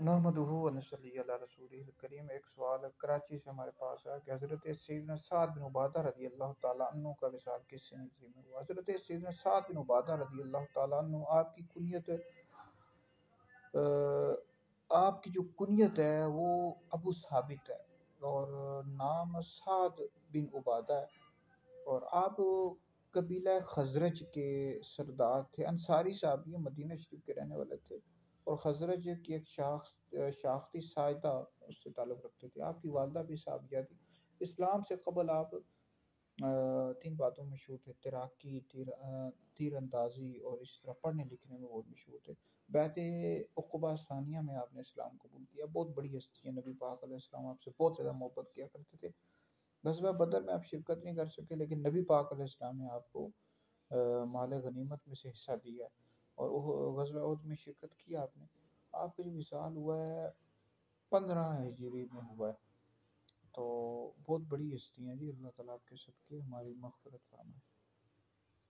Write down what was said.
نحمدہ و نصلی علی رسولہ الکریم۔ ایک سوال کراچی سے ہمارے پاس ہے کہ حضرت سیدنا سعد بن عبادہ رضی اللہ تعالیٰ عنہ کا وصال کس سنچری میں ہوا؟ حضرت سیدنا سعد بن عبادہ رضی اللہ تعالیٰ عنہ آپ کی جو کنیت ہے وہ ابو ثابت ہے، اور نام سعد بن عبادہ ہے، اور آپ قبیلہ خزرج کے سردار تھے، انصاری صحابی مدینہ شریف کے رہنے والے تھے، اور خزرج کی ایک شاخ تھی سائدہ، اس سے تعلق رکھتے تھے۔ آپ کی والدہ بھی صحابیہ تھی۔ اسلام سے قبل آپ تین باتوں میں مشہور تھے: تیراکی، تیر اندازی، اور اس طرح پڑھنے لکھنے میں بہت مشہور تھے۔ بیعت عقبہ ثانیہ میں آپ نے اسلام قبول کیا۔ بہت بڑی ہستی ہے، نبی پاک علیہ السلام آپ سے بہت زیادہ محبت کیا کرتے تھے۔ غزوہ بدر میں آپ شرکت نہیں کر سکے، لیکن نبی پاک علیہ السلام نے آپ کو مال غنیمت میں سے حصہ دیا، اور غزوہ احد میں شرکت کی آپ نے۔ آپ کا جو وصال ہوا ہے 15 ہجری میں ہوا ہے، تو بہت بڑی ہستی ہیں جی۔ اللہ تعالیٰ آپ کے صدقے ہماری مغفرت فرمائے۔